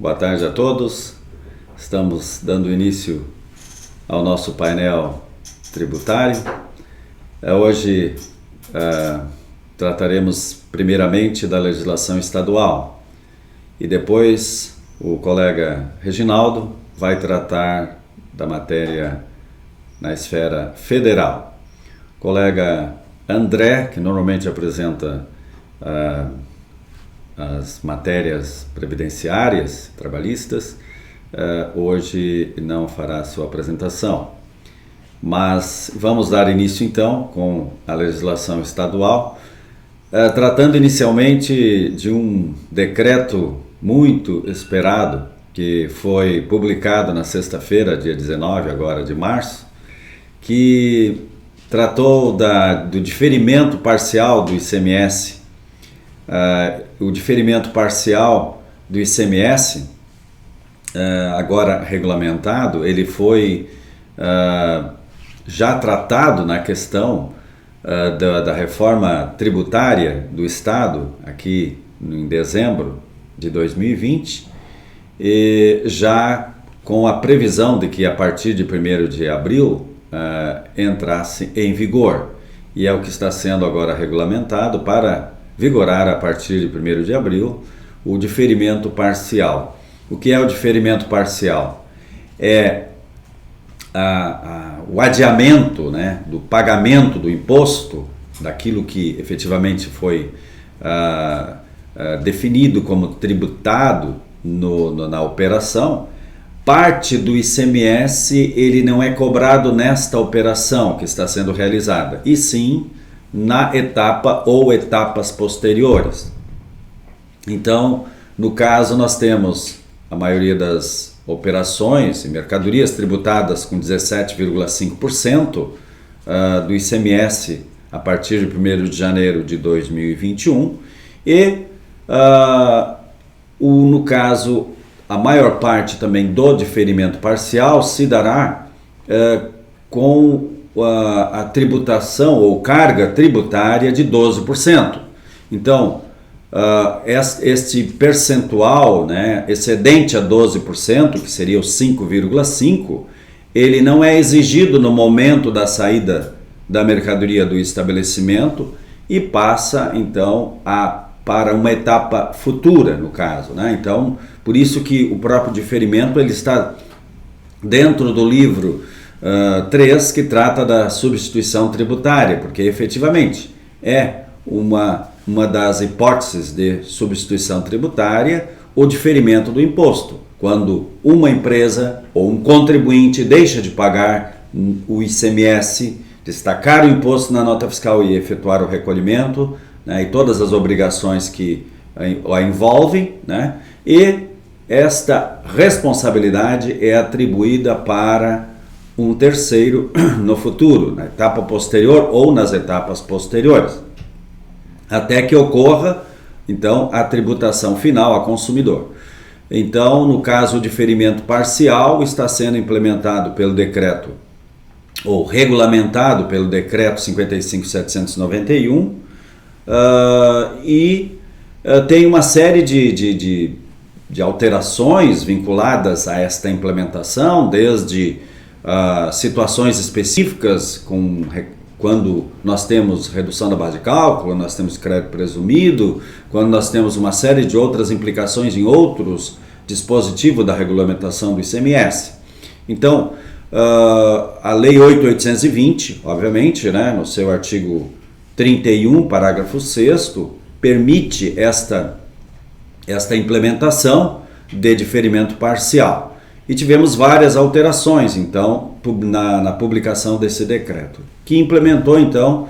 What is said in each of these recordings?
Boa tarde a todos. Estamos dando início ao nosso painel tributário. Hoje trataremos primeiramente da legislação estadual e depois o colega Reginaldo vai tratar da matéria na esfera federal. O colega André, que normalmente apresenta as matérias previdenciárias, trabalhistas, hoje não fará sua apresentação. Mas vamos dar início então com a legislação estadual, tratando inicialmente de um decreto muito esperado que foi publicado na sexta-feira, dia 19 agora de março, que tratou do diferimento parcial do ICMS. O diferimento parcial do ICMS, agora regulamentado, ele foi já tratado na questão da reforma tributária do Estado, aqui em dezembro de 2020, e já com a previsão de que a partir de 1º de abril entrasse em vigor. E é o que está sendo agora regulamentado para vigorar a partir de 1º de abril o diferimento parcial. O que é o diferimento parcial? É o adiamento, né, do pagamento do imposto, daquilo que efetivamente foi definido como tributado na operação. Parte do ICMS ele não é cobrado nesta operação que está sendo realizada, e sim na etapa ou etapas posteriores. Então, no caso, nós temos a maioria das operações e mercadorias tributadas com 17,5% do ICMS a partir de 1º de janeiro de 2021 e, no caso, a maior parte também do diferimento parcial se dará com a tributação ou carga tributária de 12%. Então, este percentual, né, excedente a 12%, que seria o 5,5%, ele não é exigido no momento da saída da mercadoria do estabelecimento e passa, então, para uma etapa futura, no caso, né? Então, por isso que o próprio diferimento ele está dentro do livro 3, que trata da substituição tributária, porque efetivamente é uma das hipóteses de substituição tributária o diferimento do imposto, quando uma empresa ou um contribuinte deixa de pagar o ICMS, destacar o imposto na nota fiscal e efetuar o recolhimento, né, e todas as obrigações que a envolvem, né, e esta responsabilidade é atribuída para um terceiro no futuro, na etapa posterior ou nas etapas posteriores, até que ocorra, então, a tributação final a consumidor. Então, no caso, o diferimento parcial está sendo implementado pelo decreto, ou regulamentado pelo decreto 55.791, tem uma série de alterações vinculadas a esta implementação, desde situações específicas, quando nós temos redução da base de cálculo, nós temos crédito presumido, quando nós temos uma série de outras implicações em outros dispositivos da regulamentação do ICMS. Então, a Lei 8.820, obviamente, né, no seu artigo 31, parágrafo 6º, permite esta implementação de diferimento parcial. E tivemos várias alterações, então, na publicação desse decreto, que implementou, então,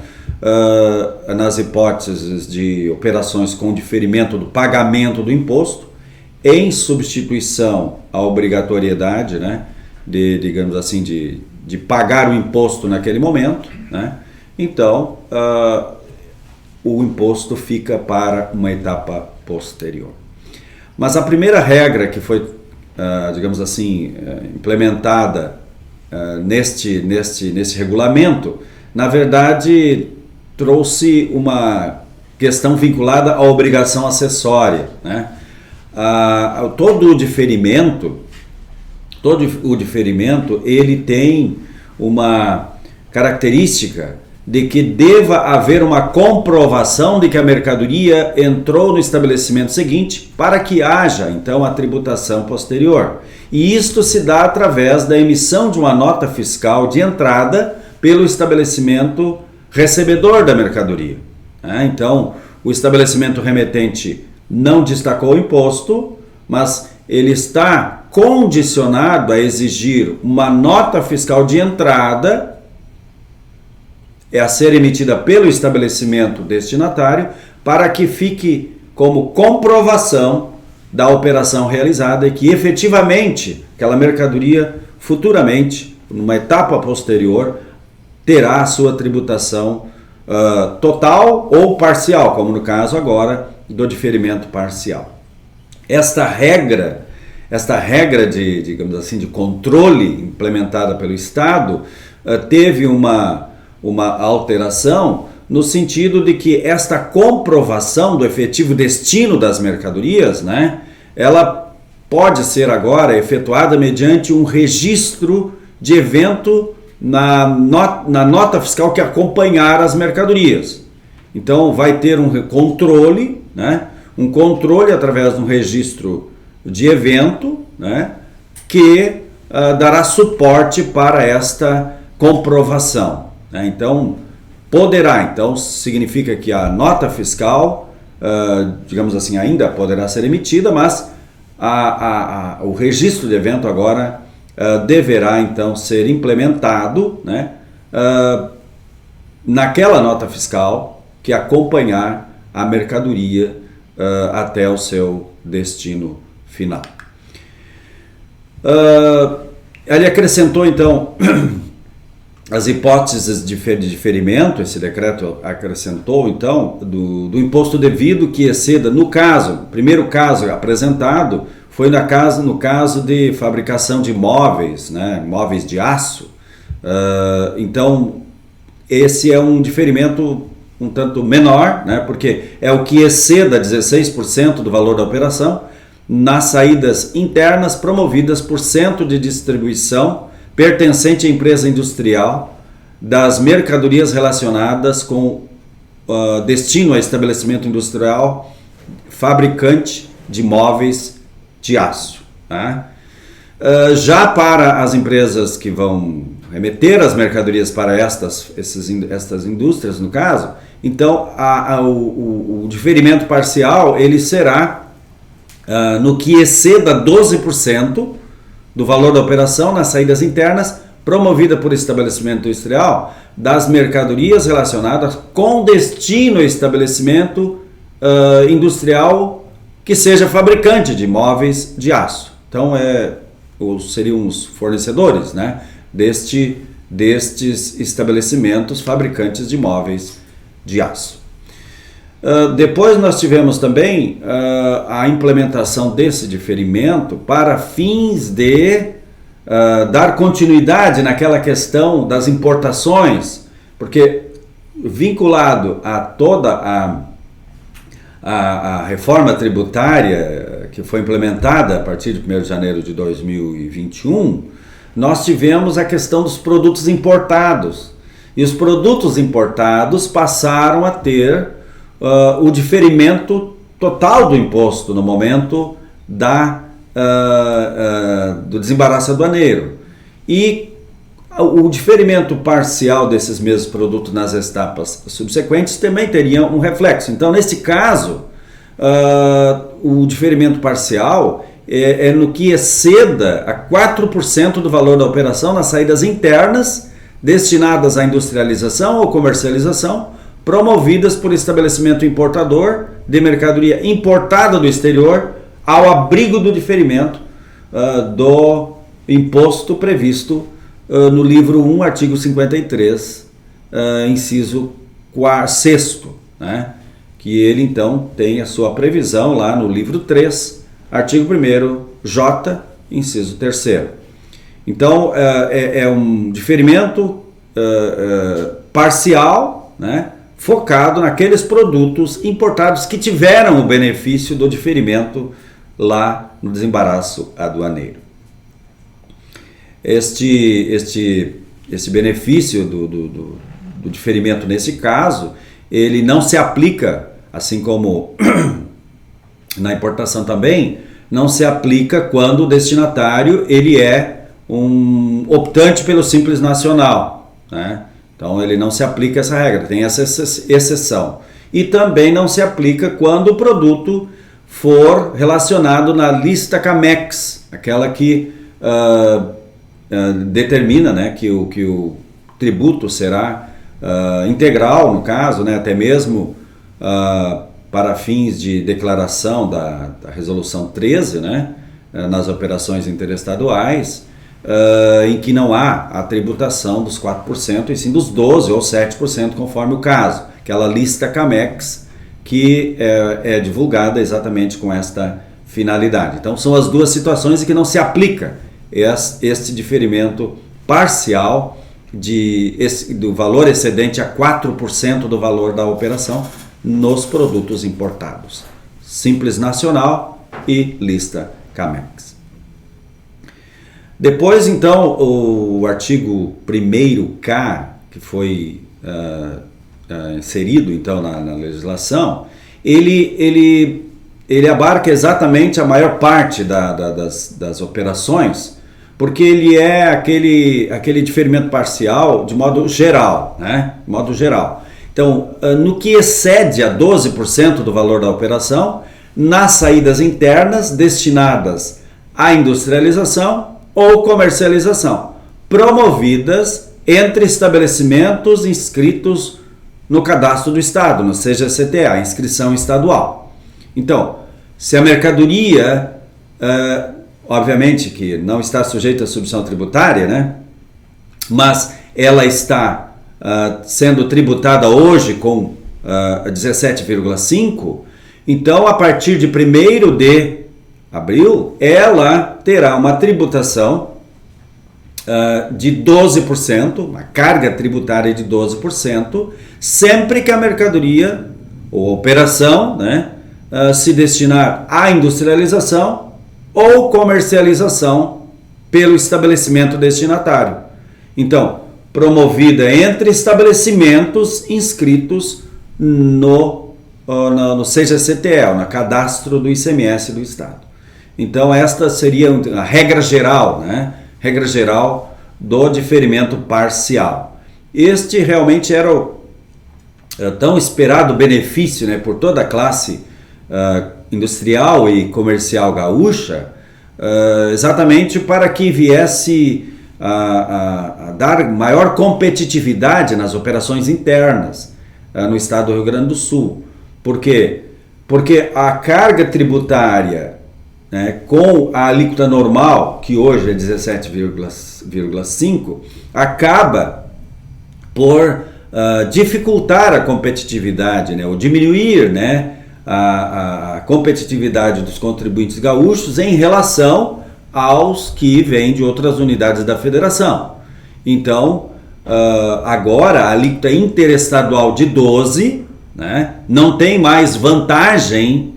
nas hipóteses de operações com diferimento do pagamento do imposto, em substituição à obrigatoriedade, né, digamos assim, de pagar o imposto naquele momento, né, então, o imposto fica para uma etapa posterior. Mas a primeira regra que foi digamos assim, implementada neste regulamento, na verdade, trouxe uma questão vinculada à obrigação acessória, né? todo o diferimento, ele tem uma característica de que deva haver uma comprovação de que a mercadoria entrou no estabelecimento seguinte para que haja, então, a tributação posterior. E isto se dá através da emissão de uma nota fiscal de entrada pelo estabelecimento recebedor da mercadoria. Então, o estabelecimento remetente não destacou o imposto, mas ele está condicionado a exigir uma nota fiscal de entrada a ser emitida pelo estabelecimento destinatário para que fique como comprovação da operação realizada e que efetivamente aquela mercadoria futuramente, numa etapa posterior, terá a sua tributação total ou parcial, como no caso agora do diferimento parcial. Esta regra de, digamos assim, de controle implementada pelo Estado teve uma alteração no sentido de que esta comprovação do efetivo destino das mercadorias, né, ela pode ser agora efetuada mediante um registro de evento na nota fiscal que acompanhar as mercadorias. Então vai ter um controle, né, um controle através de um registro de evento, né, que dará suporte para esta comprovação. Então, significa que a nota fiscal, digamos assim, ainda poderá ser emitida, mas o registro de evento agora deverá, então, ser implementado, né, naquela nota fiscal que acompanhar a mercadoria até o seu destino final. Ele acrescentou, então, as hipóteses de diferimento. Esse decreto acrescentou, então, do imposto devido que exceda, no caso, o primeiro caso apresentado foi no caso de fabricação de móveis, né, móveis de aço. Então, esse é um diferimento um tanto menor, né, porque é o que exceda 16% do valor da operação nas saídas internas promovidas por centro de distribuição pertencente à empresa industrial das mercadorias relacionadas com destino a estabelecimento industrial fabricante de móveis de aço. Tá? Já para as empresas que vão remeter as mercadorias para estas indústrias, no caso, então o diferimento parcial ele será no que exceda 12% do valor da operação nas saídas internas promovida por estabelecimento industrial das mercadorias relacionadas com destino ao estabelecimento industrial que seja fabricante de móveis de aço. Então, seriam os fornecedores, né, destes estabelecimentos fabricantes de móveis de aço. Depois nós tivemos também a implementação desse diferimento para fins de dar continuidade naquela questão das importações, porque vinculado a toda a reforma tributária que foi implementada a partir de 1º de janeiro de 2021, nós tivemos a questão dos produtos importados. E os produtos importados passaram a ter o diferimento total do imposto no momento do desembaraço aduaneiro. E o diferimento parcial desses mesmos produtos nas etapas subsequentes também teria um reflexo. Então, nesse caso, o diferimento parcial é no que exceda a 4% do valor da operação nas saídas internas destinadas à industrialização ou comercialização promovidas por estabelecimento importador de mercadoria importada do exterior ao abrigo do diferimento do imposto previsto no livro 1, artigo 53, inciso 6º, né? Que ele então tem a sua previsão lá no livro 3, artigo 1º, J, inciso 3º. Então, é um diferimento parcial, né, focado naqueles produtos importados que tiveram o benefício do diferimento lá no desembaraço aduaneiro. Este benefício do diferimento nesse caso, ele não se aplica, assim como na importação também, não se aplica quando o destinatário ele é um optante pelo Simples Nacional, né? Então ele não se aplica essa regra, tem essa exceção. E também não se aplica quando o produto for relacionado na lista CAMEX, aquela que determina, né, que o tributo será integral, no caso, né, até mesmo para fins de declaração da Resolução 13, né, nas operações interestaduais, em que não há a tributação dos 4%, e sim dos 12% ou 7%, conforme o caso. Aquela lista CAMEX que é divulgada exatamente com esta finalidade. Então são as duas situações em que não se aplica este diferimento parcial do valor excedente a 4% do valor da operação nos produtos importados. Simples Nacional e lista CAMEX. Depois, então, o artigo 1º-K, que foi inserido então na legislação, ele abarca exatamente a maior parte das operações, porque ele é aquele diferimento parcial de modo geral, né? De modo geral. Então, no que excede a 12% do valor da operação, nas saídas internas destinadas à industrialização ou comercialização, promovidas entre estabelecimentos inscritos no cadastro do Estado, no CGCTA, inscrição estadual. Então, se a mercadoria, obviamente que não está sujeita à subvenção tributária, né? Mas ela está sendo tributada hoje com 17,5%, então a partir de 1º de abril, ela terá uma tributação de 12%, uma carga tributária de 12%, sempre que a mercadoria ou operação, né, se destinar à industrialização ou comercialização pelo estabelecimento destinatário. Então, promovida entre estabelecimentos inscritos no CGCTL, no cadastro do ICMS do Estado. Então, esta seria a regra geral, né? Regra geral do diferimento parcial. Este realmente era o tão esperado benefício, né, por toda a classe industrial e comercial gaúcha, exatamente para que viesse a dar maior competitividade nas operações internas no estado do Rio Grande do Sul. Por quê? Porque a carga tributária, né, com a alíquota normal, que hoje é 17,5%, acaba por dificultar a competitividade, né, ou diminuir, né, a competitividade dos contribuintes gaúchos em relação aos que vêm de outras unidades da federação. Então, agora a alíquota interestadual de 12%, né, não tem mais vantagem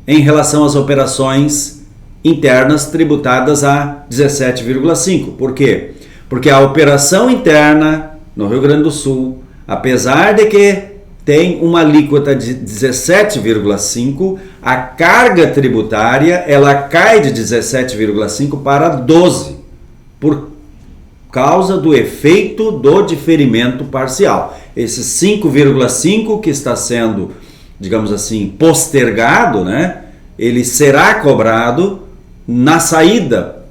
em relação às operações internas tributadas a 17,5%. Por quê? Porque a operação interna no Rio Grande do Sul, apesar de que tem uma alíquota de 17,5%, a carga tributária ela cai de 17,5% para 12%, por causa do efeito do diferimento parcial. Esse 5,5% que está sendo, digamos assim, postergado, né, ele será cobrado na saída,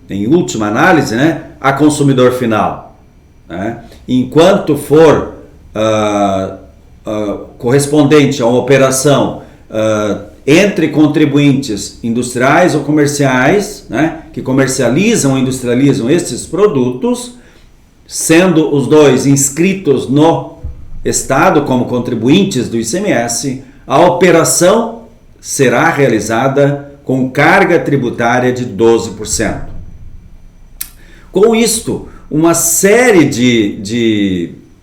em última análise, né, a consumidor final, né? Enquanto for correspondente a uma operação entre contribuintes industriais ou comerciais, né, que comercializam ou industrializam esses produtos, sendo os dois inscritos no Estado como contribuintes do ICMS, a operação será realizada com carga tributária de 12%. Com isto, uma série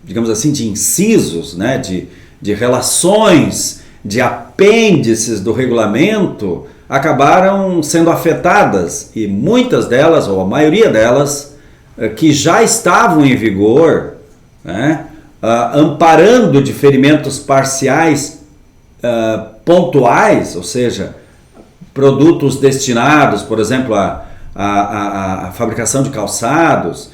digamos assim, de incisos, né, de relações, de apêndices do regulamento acabaram sendo afetadas, e muitas delas, ou a maioria delas, que já estavam em vigor, né, amparando diferimentos parciais pontuais, ou seja, produtos destinados, por exemplo, à fabricação de calçados,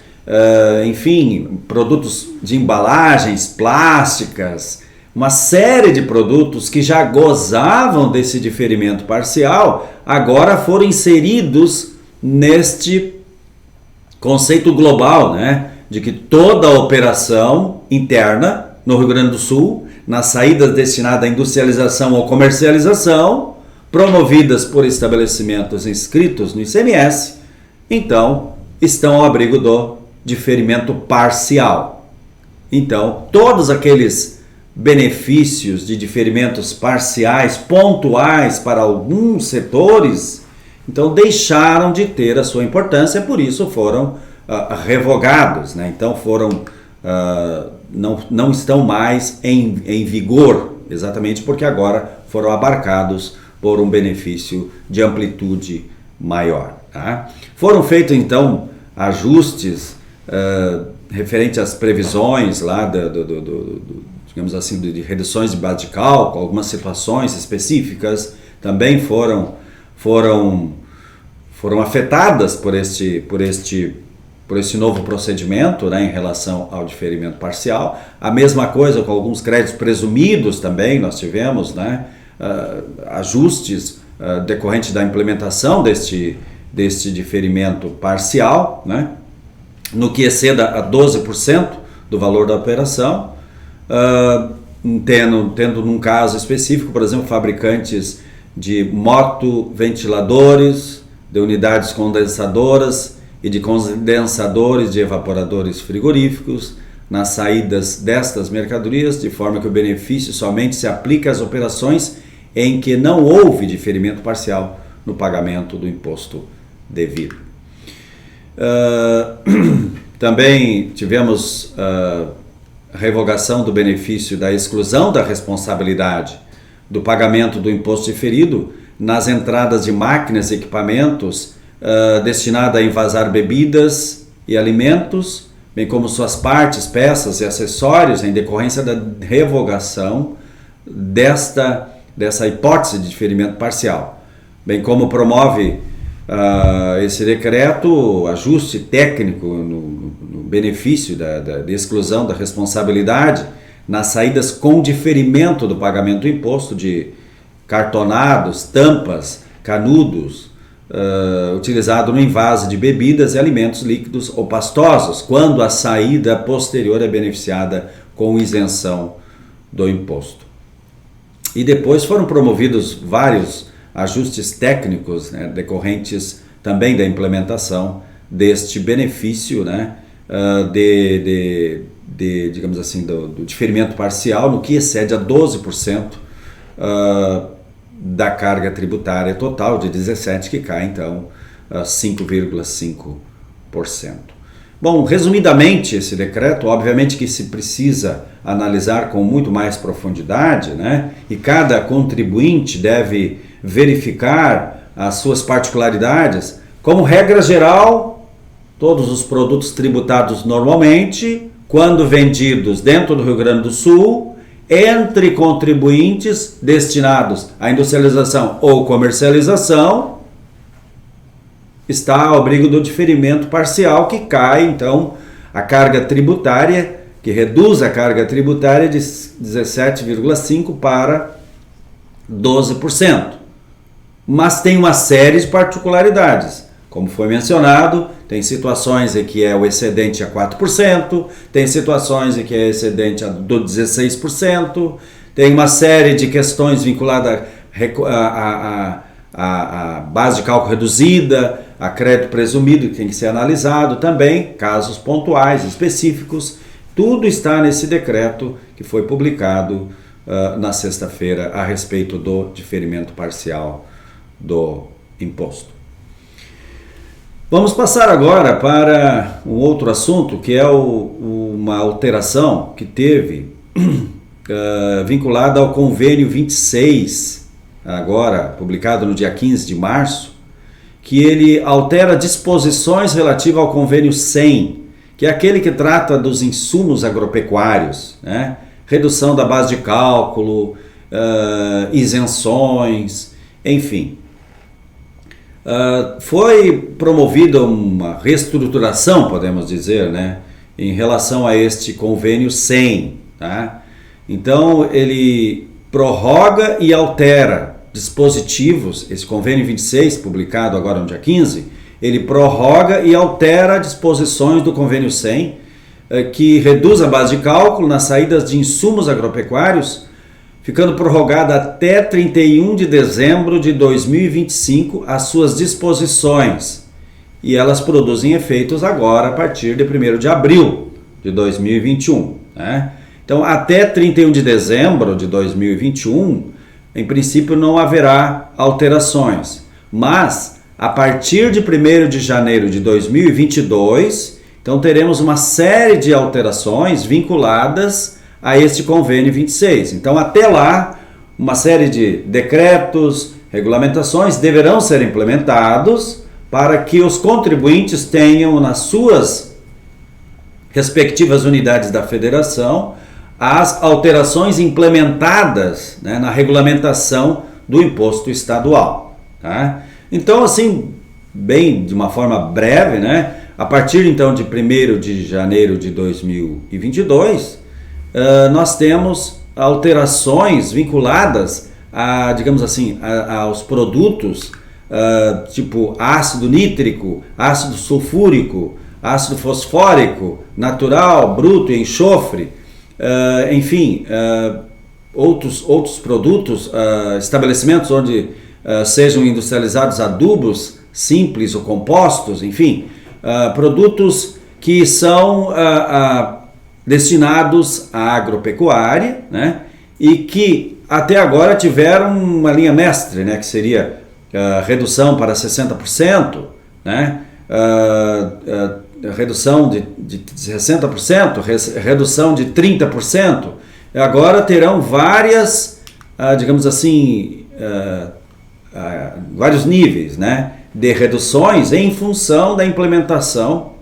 enfim, produtos de embalagens plásticas, uma série de produtos que já gozavam desse diferimento parcial, agora foram inseridos neste conceito global, né, de que toda a operação interna no Rio Grande do Sul, nas saídas destinadas à industrialização ou comercialização, promovidas por estabelecimentos inscritos no ICMS, então estão ao abrigo do diferimento parcial. Então, todos aqueles benefícios de diferimentos parciais, pontuais para alguns setores, então deixaram de ter a sua importância, por isso foram revogados, né? Então não estão mais em vigor, exatamente porque agora foram abarcados por um benefício de amplitude maior. Tá? Foram feitos então ajustes referente às previsões lá digamos assim, de reduções de base de cálculo, algumas situações específicas também foram afetadas por este novo procedimento, né, em relação ao diferimento parcial. A mesma coisa com alguns créditos presumidos também, nós tivemos, né, ajustes decorrentes da implementação deste diferimento parcial, né, no que exceda a 12% do valor da operação, tendo num caso específico, por exemplo, fabricantes de motoventiladores, de unidades condensadoras e de condensadores de evaporadores frigoríficos nas saídas destas mercadorias, de forma que o benefício somente se aplica às operações em que não houve diferimento parcial no pagamento do imposto devido. Também tivemos a revogação do benefício da exclusão da responsabilidade do pagamento do imposto diferido nas entradas de máquinas e equipamentos destinada a envasar bebidas e alimentos, bem como suas partes, peças e acessórios, em decorrência da revogação dessa hipótese de diferimento parcial, bem como promove esse decreto ajuste técnico no benefício de exclusão da responsabilidade nas saídas com diferimento do pagamento do imposto de cartonados, tampas, canudos, utilizado no envase de bebidas e alimentos líquidos ou pastosos, quando a saída posterior é beneficiada com isenção do imposto. E depois foram promovidos vários ajustes técnicos, né, decorrentes também da implementação deste benefício, né, digamos assim, do diferimento parcial, no que excede a 12% da carga tributária total de 17%, que cai então a 5,5%. Bom, resumidamente, esse decreto, obviamente que se precisa analisar com muito mais profundidade, né? E cada contribuinte deve verificar as suas particularidades. Como regra geral, todos os produtos tributados normalmente, quando vendidos dentro do Rio Grande do Sul, entre contribuintes destinados à industrialização ou comercialização, está ao abrigo do diferimento parcial, que cai, então, a carga tributária, que reduz a carga tributária de 17,5% para 12%. Mas tem uma série de particularidades. Como foi mencionado, tem situações em que o excedente é 4%, tem situações em que é excedente do 16%, tem uma série de questões vinculadas a base de cálculo reduzida, a crédito presumido, que tem que ser analisado também, casos pontuais, específicos. Tudo está nesse decreto que foi publicado na sexta-feira a respeito do diferimento parcial do imposto. Vamos passar agora para um outro assunto, que é uma alteração que teve vinculada ao convênio 26 agora publicado no dia 15 de março, que ele altera disposições relativas ao convênio 100, que é aquele que trata dos insumos agropecuários, né? Redução da base de cálculo, isenções, enfim. Foi promovida uma reestruturação, podemos dizer, né, em relação a este convênio 100. Tá? Então, ele prorroga e altera dispositivos, esse convênio 26, publicado agora no dia 15, ele prorroga e altera disposições do convênio 100, que reduz a base de cálculo nas saídas de insumos agropecuários, ficando prorrogada até 31 de dezembro de 2025 as suas disposições. E elas produzem efeitos agora a partir de 1º de abril de 2021. Né? Então, até 31 de dezembro de 2021, em princípio não haverá alterações. Mas, a partir de 1º de janeiro de 2022, então teremos uma série de alterações vinculadas a este convênio 26. Então, até lá, uma série de decretos, regulamentações deverão ser implementados para que os contribuintes tenham nas suas respectivas unidades da federação as alterações implementadas, né, na regulamentação do imposto estadual. Tá? Então, assim, bem de uma forma breve, né, a partir então de 1º de janeiro de 2022, nós temos alterações vinculadas a, digamos assim, aos produtos tipo ácido nítrico, ácido sulfúrico, ácido fosfórico, natural, bruto e enxofre, enfim, outros produtos, estabelecimentos onde sejam industrializados adubos simples ou compostos, enfim, produtos que são destinados à agropecuária, né, e que até agora tiveram uma linha mestre, né, que seria redução para 60%, né, redução de 60%, redução de 30%. Agora terão várias, digamos assim, vários níveis, né, de reduções em função da implementação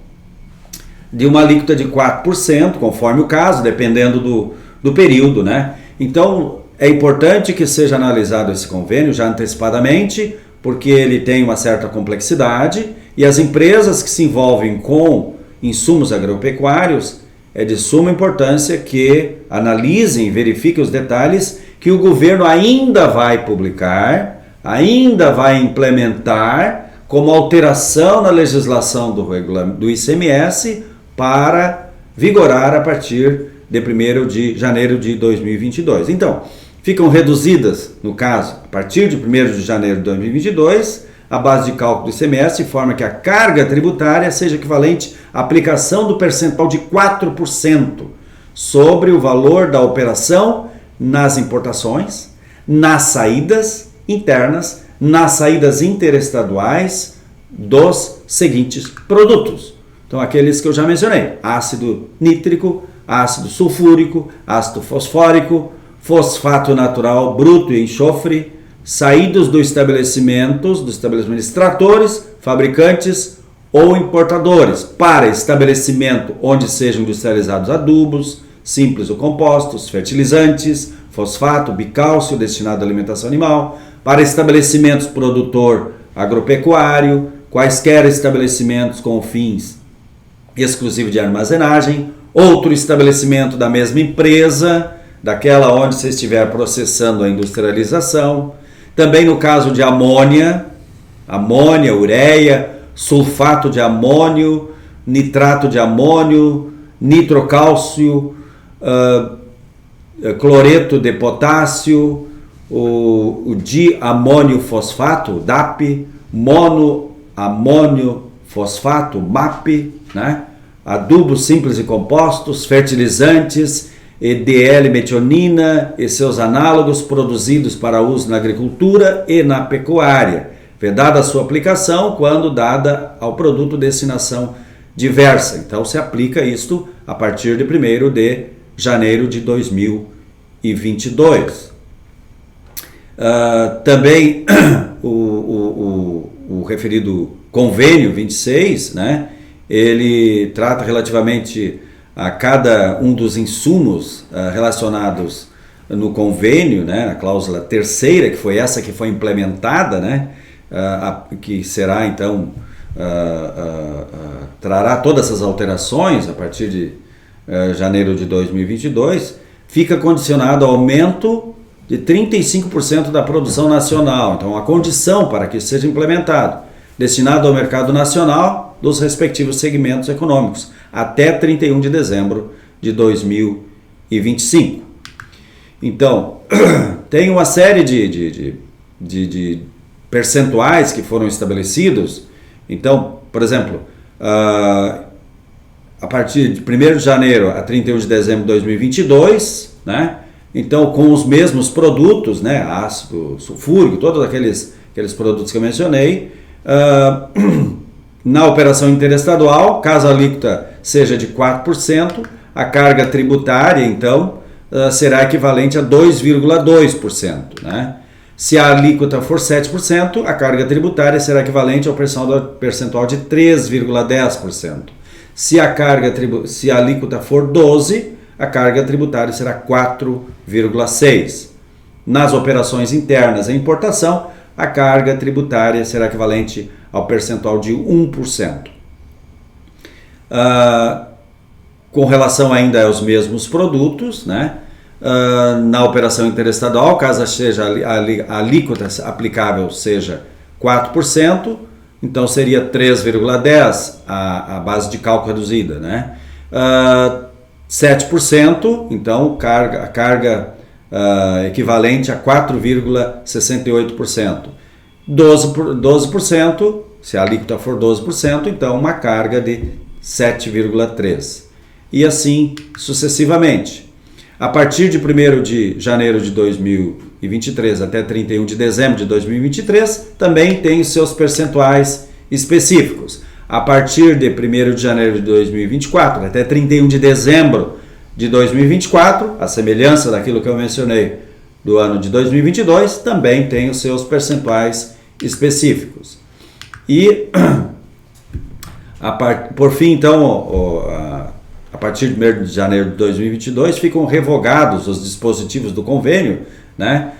de uma alíquota de 4%, conforme o caso, dependendo do período, né? Então, é importante que seja analisado esse convênio já antecipadamente, porque ele tem uma certa complexidade e as empresas que se envolvem com insumos agropecuários é de suma importância que analisem e verifiquem os detalhes que o governo ainda vai publicar, ainda vai implementar como alteração na legislação do ICMS para vigorar a partir de 1º de janeiro de 2022. Então, ficam reduzidas, no caso, a partir de 1º de janeiro de 2022, a base de cálculo do ICMS, de forma que a carga tributária seja equivalente à aplicação do percentual de 4% sobre o valor da operação nas importações, nas saídas internas, nas saídas interestaduais dos seguintes produtos. Então, aqueles que eu já mencionei: ácido nítrico, ácido sulfúrico, ácido fosfórico, fosfato natural bruto e enxofre, saídos dos estabelecimentos extratores, fabricantes ou importadores, para estabelecimento onde sejam industrializados adubos, simples ou compostos, fertilizantes, fosfato, bicálcio destinado à alimentação animal, para estabelecimentos produtor agropecuário, quaisquer estabelecimentos com fins exclusivos de armazenagem, outro estabelecimento da mesma empresa, daquela onde você estiver processando a industrialização. Também no caso de amônia, ureia, sulfato de amônio, nitrato de amônio, nitrocálcio, cloreto de potássio, o diamônio fosfato, DAP, monoamônio fosfato, MAP, né? Adubos simples e compostos, fertilizantes, EDL-metionina e seus análogos produzidos para uso na agricultura e na pecuária, vedada a sua aplicação quando dada ao produto destinação diversa. Então se aplica isto a partir de 1º de janeiro de 2022. Também o referido convênio 26, né, ele trata relativamente a cada um dos insumos relacionados no convênio, né, a cláusula terceira, que foi essa que foi implementada, né, que será então, trará todas essas alterações a partir de janeiro de 2022, fica condicionado ao aumento de 35% da produção nacional. Então, a condição para que isso seja implementado, destinado ao mercado nacional dos respectivos segmentos econômicos, até 31 de dezembro de 2025. Então, tem uma série de percentuais que foram estabelecidos. Então, por exemplo, a partir de 1º de janeiro a 31 de dezembro de 2022, né? Então, com os mesmos produtos, né, ácido sulfúrico, todos aqueles produtos que eu mencionei, na operação interestadual, caso a alíquota seja de 4%, a carga tributária, então, será equivalente a 2,2%. Né? Se a alíquota for 7%, a carga tributária será equivalente ao percentual de 3,10%. Se a alíquota for 12%, a carga tributária será 4,6%. Nas operações internas e importação, a carga tributária será equivalente ao percentual de 1%. Com relação ainda aos mesmos produtos, né? Na operação interestadual, caso seja a alíquota aplicável seja 4%, então seria 3,10% a base de cálculo reduzida, né? 7%, então a carga equivalente a 4,68%. 12%, se a alíquota for 12%, então uma carga de 7,3%. E assim sucessivamente. A partir de 1º de janeiro de 2023 até 31 de dezembro de 2023, também tem os seus percentuais específicos. A partir de 1º de janeiro de 2024 até 31 de dezembro de 2024, a semelhança daquilo que eu mencionei do ano de 2022, também tem os seus percentuais específicos. E, por fim, então, a partir de 1º de janeiro de 2022, ficam revogados os dispositivos do convênio, né?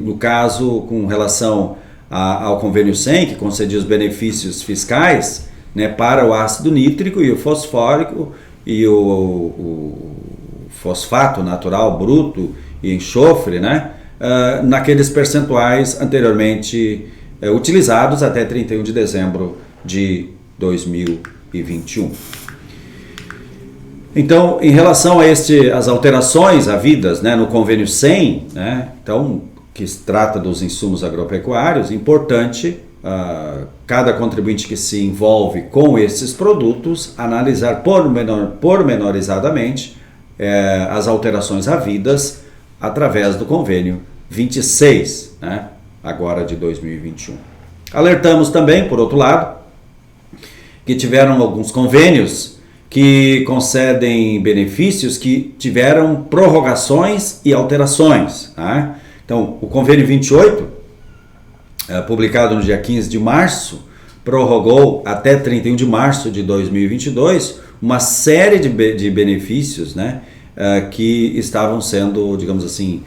No caso, com relação ao convênio 100, que concedia os benefícios fiscais, né, para o ácido nítrico e o fosfórico e o fosfato natural bruto e enxofre, né, naqueles percentuais anteriormente utilizados até 31 de dezembro de 2021. Então, em relação a as alterações havidas, né, no convênio 100, né, então, que se trata dos insumos agropecuários, importante cada contribuinte que se envolve com esses produtos analisar pormenorizadamente as alterações havidas através do convênio 26, né, agora de 2021. Alertamos também, por outro lado, que tiveram alguns convênios que concedem benefícios que tiveram prorrogações e alterações. Tá? Então, o convênio 28, publicado no dia 15 de março, prorrogou até 31 de março de 2022 uma série de benefícios, né, que estavam sendo, digamos assim,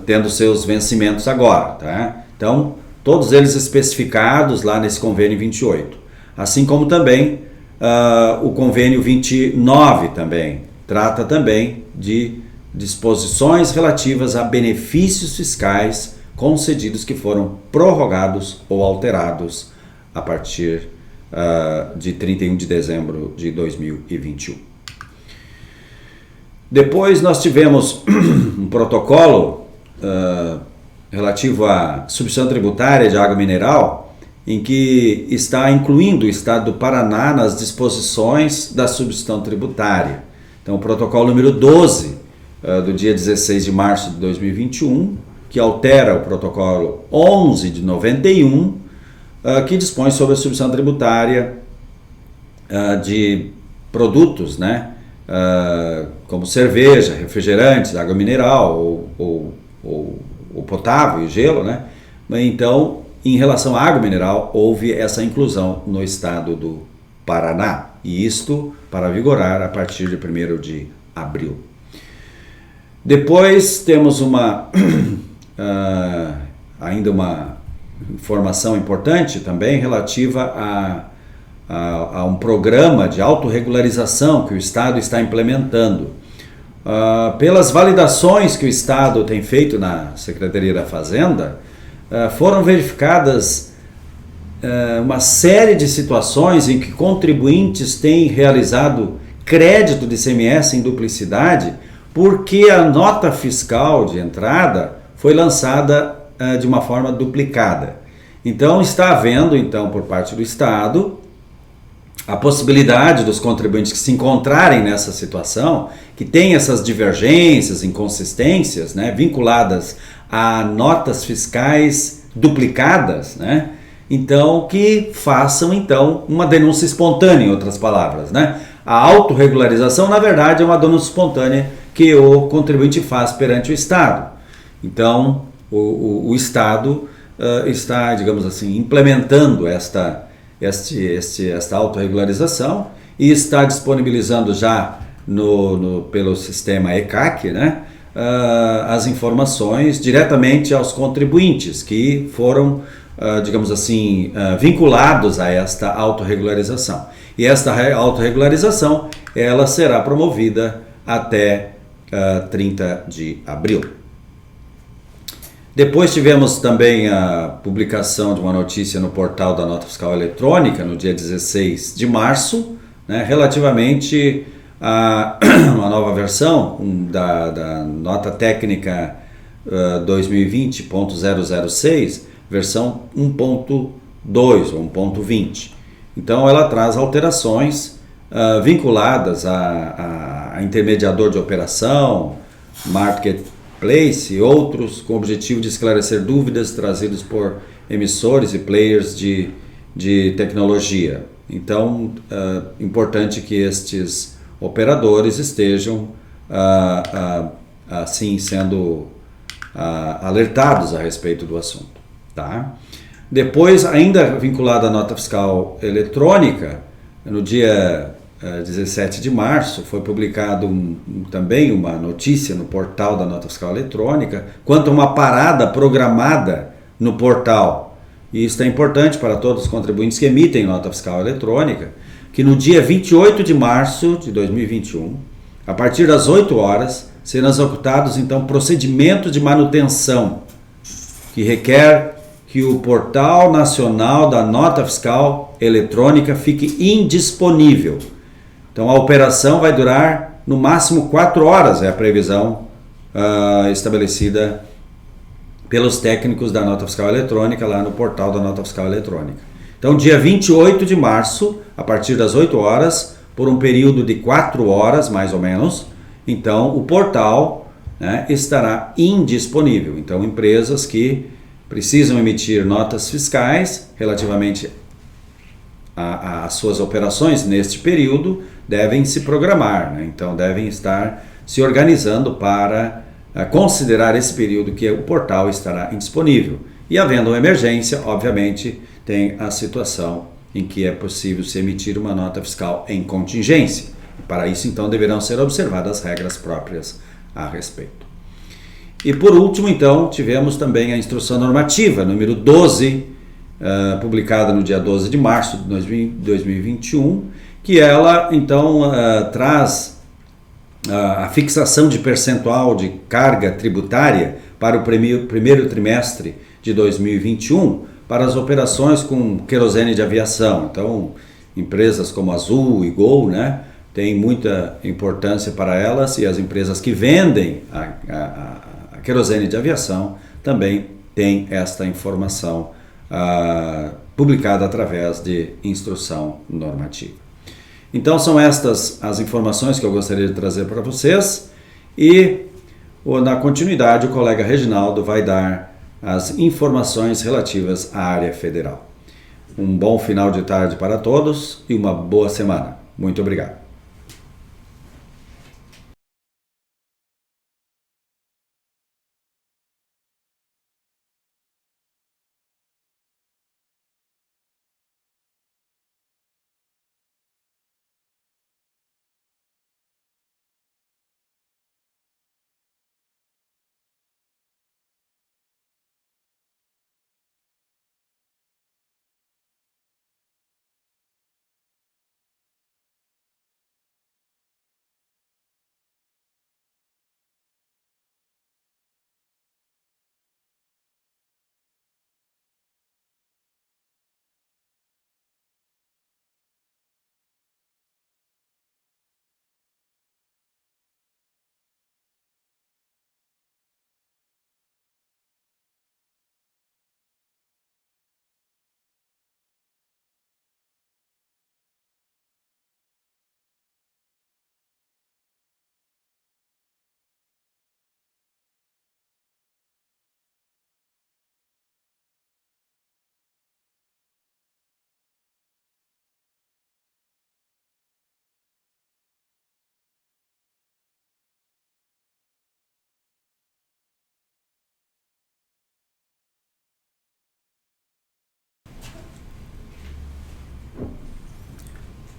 tendo seus vencimentos agora. Tá? Então, todos eles especificados lá nesse convênio 28. Assim como também o convênio 29 também trata também de disposições relativas a benefícios fiscais concedidos que foram prorrogados ou alterados a partir de 31 de dezembro de 2021. Depois nós tivemos um protocolo relativo à substituição tributária de água mineral, em que está incluindo o Estado do Paraná nas disposições da substituição tributária. Então, o protocolo número 12, do dia 16 de março de 2021, que altera o protocolo 11 de 91, que dispõe sobre a substituição tributária de produtos, né, como cerveja, refrigerantes, água mineral ou o potável e gelo, né? Então, em relação à água mineral, houve essa inclusão no estado do Paraná, e isto para vigorar a partir de 1º de abril. Depois temos ainda uma informação importante também relativa a um programa de autorregularização que o Estado está implementando. Pelas validações que o Estado tem feito na Secretaria da Fazenda, foram verificadas uma série de situações em que contribuintes têm realizado crédito de ICMS em duplicidade porque a nota fiscal de entrada foi lançada de uma forma duplicada. Então está havendo, por parte do Estado, a possibilidade dos contribuintes que se encontrarem nessa situação, que tem essas divergências, inconsistências, né, vinculadas a notas fiscais duplicadas, né, então que façam uma denúncia espontânea, em outras palavras, né. A autorregularização, na verdade, é uma denúncia espontânea que o contribuinte faz perante o Estado. Então, o Estado está, digamos assim, implementando esta autorregularização e está disponibilizando já pelo sistema ECAC, né, as informações diretamente aos contribuintes que foram, digamos assim, vinculados a esta autorregularização. E esta autorregularização ela será promovida até 30 de abril. Depois tivemos também a publicação de uma notícia no portal da Nota Fiscal Eletrônica, no dia 16 de março, né, relativamente a uma nova versão da Nota Técnica 2020.006, versão 1.2 ou 1.20. Então ela traz alterações vinculadas a intermediador de operação, marketplace e outros, com o objetivo de esclarecer dúvidas trazidas por emissores e players de tecnologia. Então, importante que estes operadores estejam assim sendo alertados a respeito do assunto, tá? Depois, ainda vinculado à nota fiscal eletrônica, no dia 17 de março, foi publicado também uma notícia no portal da Nota Fiscal Eletrônica quanto a uma parada programada no portal. E isso é importante para todos os contribuintes que emitem nota fiscal eletrônica, que no dia 28 de março de 2021, a partir das 8 horas, serão executados então procedimentos de manutenção que requer que o Portal Nacional da Nota Fiscal Eletrônica fique indisponível. Então a operação vai durar no máximo 4 horas, é a previsão estabelecida pelos técnicos da Nota Fiscal Eletrônica lá no portal da Nota Fiscal Eletrônica. Então dia 28 de março, a partir das 8 horas, por um período de 4 horas mais ou menos, então o portal, né, estará indisponível. Então empresas que precisam emitir notas fiscais relativamente às suas operações neste período devem se programar, né? Então devem estar se organizando para considerar esse período que o portal estará indisponível. E havendo uma emergência, obviamente, tem a situação em que é possível se emitir uma nota fiscal em contingência. Para isso, então, deverão ser observadas as regras próprias a respeito. E por último, então, tivemos também a Instrução Normativa, número 12, publicada no dia 12 de março de 2021, que ela, então, traz a fixação de percentual de carga tributária para o primeiro trimestre de 2021 para as operações com querosene de aviação. Então, empresas como Azul e Gol, né, tem muita importância para elas, e as empresas que vendem a querosene de aviação também têm esta informação publicada através de instrução normativa. Então são estas as informações que eu gostaria de trazer para vocês, e na continuidade o colega Reginaldo vai dar as informações relativas à área federal. Um bom final de tarde para todos e uma boa semana. Muito obrigado.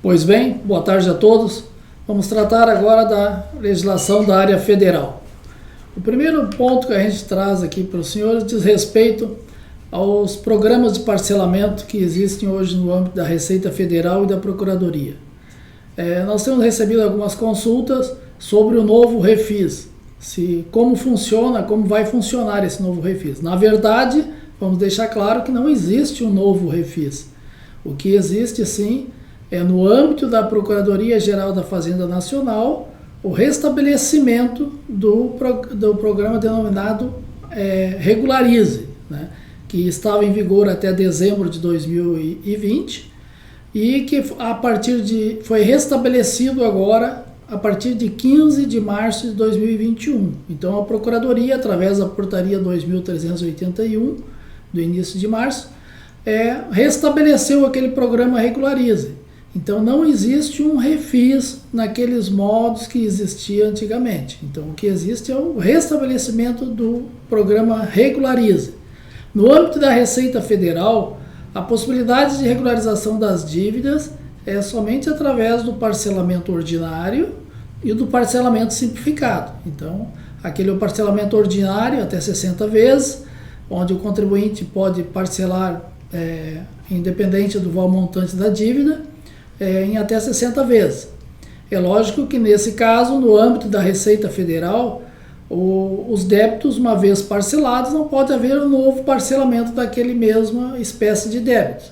Pois bem, boa tarde a todos. Vamos tratar agora da legislação da área federal. O primeiro ponto que a gente traz aqui para os senhores diz respeito aos programas de parcelamento que existem hoje no âmbito da Receita Federal e da Procuradoria. Nós temos recebido algumas consultas sobre o novo Refis, como funciona, como vai funcionar esse novo Refis. Na verdade, vamos deixar claro que não existe um novo Refis. O que existe, sim, é no âmbito da Procuradoria-Geral da Fazenda Nacional o restabelecimento do programa denominado Regularize, né, que estava em vigor até dezembro de 2020 e que foi restabelecido agora a partir de 15 de março de 2021. Então a Procuradoria, através da portaria 2381 do início de março, restabeleceu aquele programa Regularize. Então não existe um refis naqueles modos que existia antigamente. Então o que existe é o restabelecimento do programa Regularize. No âmbito da Receita Federal, a possibilidade de regularização das dívidas é somente através do parcelamento ordinário e do parcelamento simplificado. Então, aquele é o parcelamento ordinário até 60 vezes, onde o contribuinte pode parcelar, independente do valor montante da dívida, em até 60 vezes. É lógico que nesse caso, no âmbito da Receita Federal, os débitos, uma vez parcelados, não pode haver um novo parcelamento daquele mesma espécie de débitos.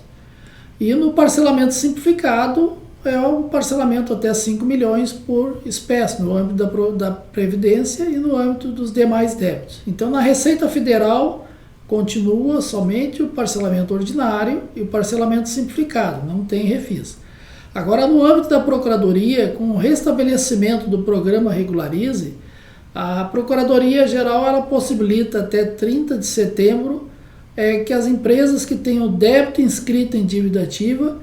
E no parcelamento simplificado, é um parcelamento até 5 milhões por espécie, no âmbito da Previdência e no âmbito dos demais débitos. Então, na Receita Federal, continua somente o parcelamento ordinário e o parcelamento simplificado, não tem refis. Agora, no âmbito da Procuradoria, com o restabelecimento do programa Regularize, a Procuradoria-Geral ela possibilita até 30 de setembro que as empresas que tenham débito inscrito em dívida ativa,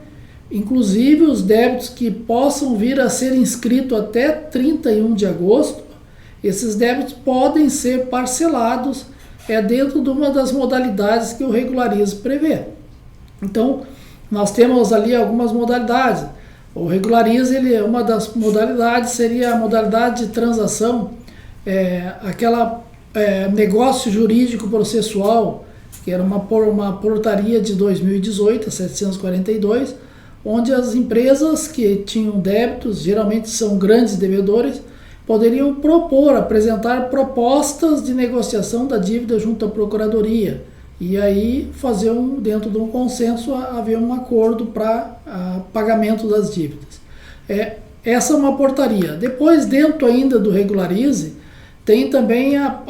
inclusive os débitos que possam vir a ser inscritos até 31 de agosto, esses débitos podem ser parcelados dentro de uma das modalidades que o Regularize prevê. Então, nós temos ali algumas modalidades. O Regularize, uma das modalidades seria a modalidade de transação, negócio jurídico processual, que era uma portaria de 2018, a 742, onde as empresas que tinham débitos, geralmente são grandes devedores, poderiam apresentar propostas de negociação da dívida junto à Procuradoria e aí fazer dentro de um consenso, haver um acordo para pagamento das dívidas. Essa é uma portaria. Depois, dentro ainda do Regularize, tem também a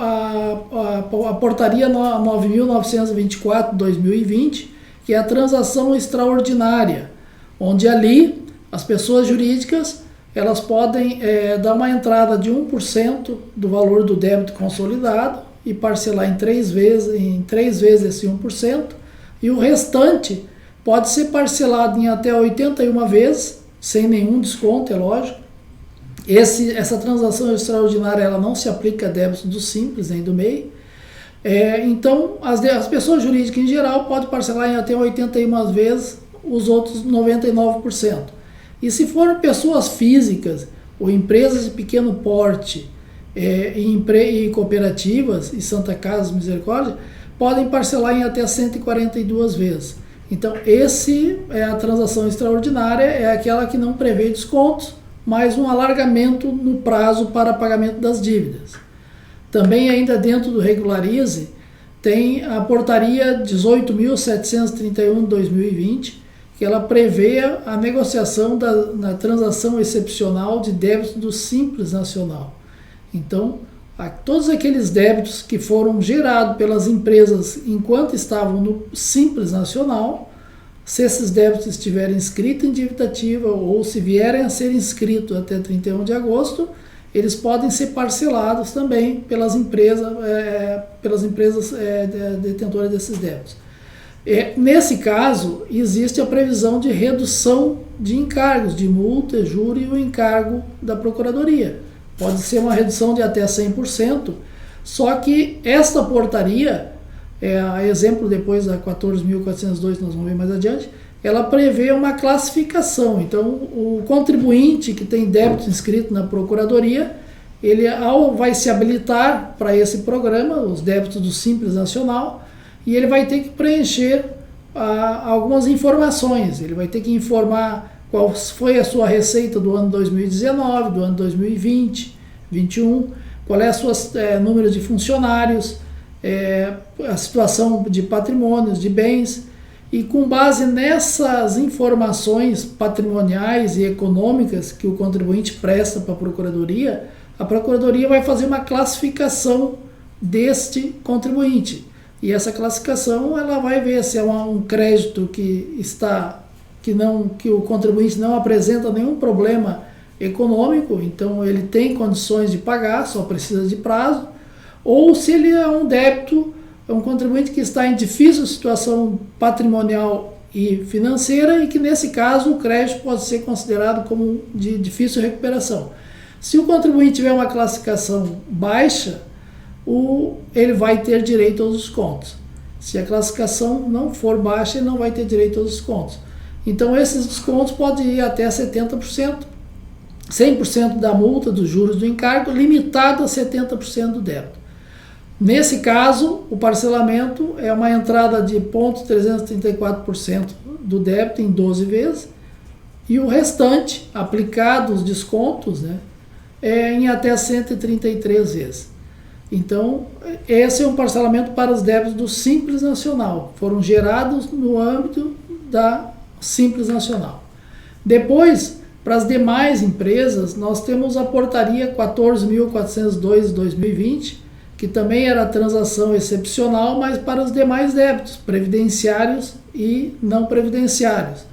portaria 9.924 de 2020, que é a transação extraordinária, onde ali as pessoas jurídicas elas podem dar uma entrada de 1% do valor do débito consolidado e parcelar em 3 vezes esse 1%, e o restante pode ser parcelado em até 81 vezes, sem nenhum desconto, é lógico. Essa transação extraordinária ela não se aplica a débitos do Simples nem do MEI. Então, as pessoas jurídicas em geral podem parcelar em até 81 vezes os outros 99%. E se for pessoas físicas ou empresas de pequeno porte e cooperativas e Santa Casa Misericórdia, podem parcelar em até 142 vezes. Então, a transação extraordinária é aquela que não prevê descontos, mas um alargamento no prazo para pagamento das dívidas. Também ainda dentro do Regularize, tem a portaria 18.731 de 2020, que ela prevê a negociação na transação excepcional de débitos do Simples Nacional. Então, todos aqueles débitos que foram gerados pelas empresas enquanto estavam no Simples Nacional, se esses débitos estiverem inscritos em dívida ativa ou se vierem a ser inscritos até 31 de agosto, eles podem ser parcelados também pelas empresas detentoras desses débitos. Nesse caso, existe a previsão de redução de encargos, de multa, juro e o encargo da Procuradoria. Pode ser uma redução de até 100%, só que esta portaria, a exemplo depois da 14.402, nós vamos ver mais adiante, ela prevê uma classificação. Então, o contribuinte que tem débito inscrito na Procuradoria, ele vai se habilitar para esse programa, os débitos do Simples Nacional, e ele vai ter que preencher algumas informações. Ele vai ter que informar qual foi a sua receita do ano 2019, do ano 2020, 2021, qual é a sua número de funcionários, a situação de patrimônios, de bens, e com base nessas informações patrimoniais e econômicas que o contribuinte presta para a Procuradoria vai fazer uma classificação deste contribuinte. E essa classificação ela vai ver se é um crédito que o contribuinte não apresenta nenhum problema econômico, então ele tem condições de pagar, só precisa de prazo, ou se ele é um débito, é um contribuinte que está em difícil situação patrimonial e financeira e que nesse caso o crédito pode ser considerado como de difícil recuperação. Se o contribuinte tiver uma classificação baixa, ele vai ter direito aos descontos. Se a classificação não for baixa, ele não vai ter direito aos descontos. Então esses descontos podem ir até 70%, 100% da multa dos juros do encargo, limitado a 70% do débito. Nesse caso, o parcelamento é uma entrada de 0,334% do débito em 12 vezes e o restante, aplicado os descontos, em até 133 vezes. Então, esse é um parcelamento para os débitos do Simples Nacional. Foram gerados no âmbito da Simples Nacional. Depois, para as demais empresas, nós temos a portaria 14.402 de 2020, que também era transação excepcional, mas para os demais débitos, previdenciários e não previdenciários.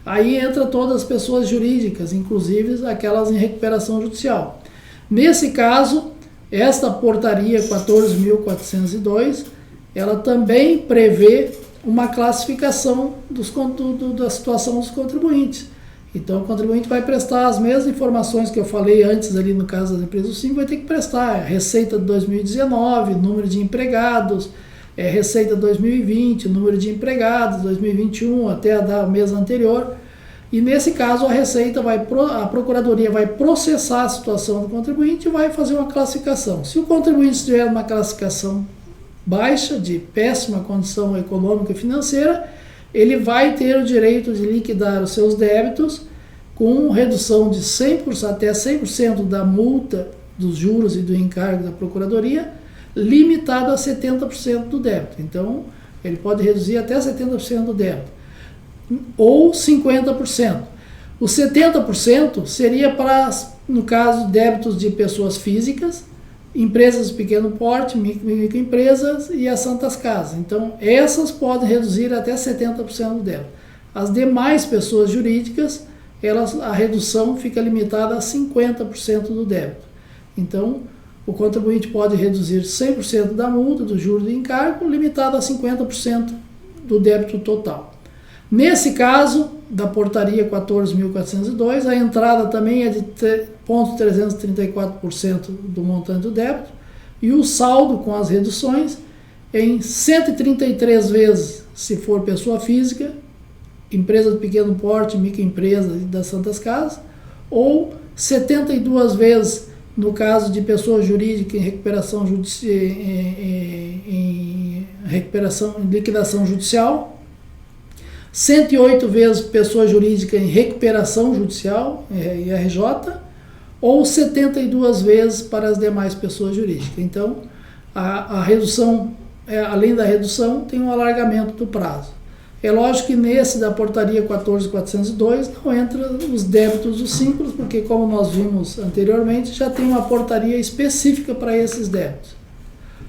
Aí entra todas as pessoas jurídicas, inclusive aquelas em recuperação judicial. Nesse caso, esta portaria 14.402, ela também prevê uma classificação da situação dos contribuintes. Então, o contribuinte vai prestar as mesmas informações que eu falei antes ali no caso das empresas do Simples, vai ter que prestar receita de 2019, número de empregados, receita de 2020, número de empregados, 2021 até o mês anterior. E nesse caso a Procuradoria vai processar a situação do contribuinte e vai fazer uma classificação. Se o contribuinte estiver numa classificação baixa, de péssima condição econômica e financeira, ele vai ter o direito de liquidar os seus débitos com redução de 100%, até 100% da multa dos juros e do encargo da Procuradoria, limitado a 70% do débito. Então, ele pode reduzir até 70% do débito, ou 50%. Os 70% seria para, no caso, débitos de pessoas físicas, empresas de pequeno porte, microempresas e as santas casas. Então, essas podem reduzir até 70% do débito. As demais pessoas jurídicas, a redução fica limitada a 50% do débito. Então, o contribuinte pode reduzir 100% da multa, do juro do encargo, limitado a 50% do débito total. Nesse caso, da portaria 14.402, a entrada também é de 0,334% do montante do débito e o saldo com as reduções em 133 vezes se for pessoa física, empresa de pequeno porte, microempresa e das santas casas, ou 72 vezes no caso de pessoa jurídica em recuperação em liquidação judicial, 108 vezes pessoa jurídica em recuperação judicial, IRJ, ou 72 vezes para as demais pessoas jurídicas. Então, a redução, além da redução, tem um alargamento do prazo. É lógico que nesse da portaria 14.402 não entra os débitos do Simples, porque como nós vimos anteriormente, já tem uma portaria específica para esses débitos.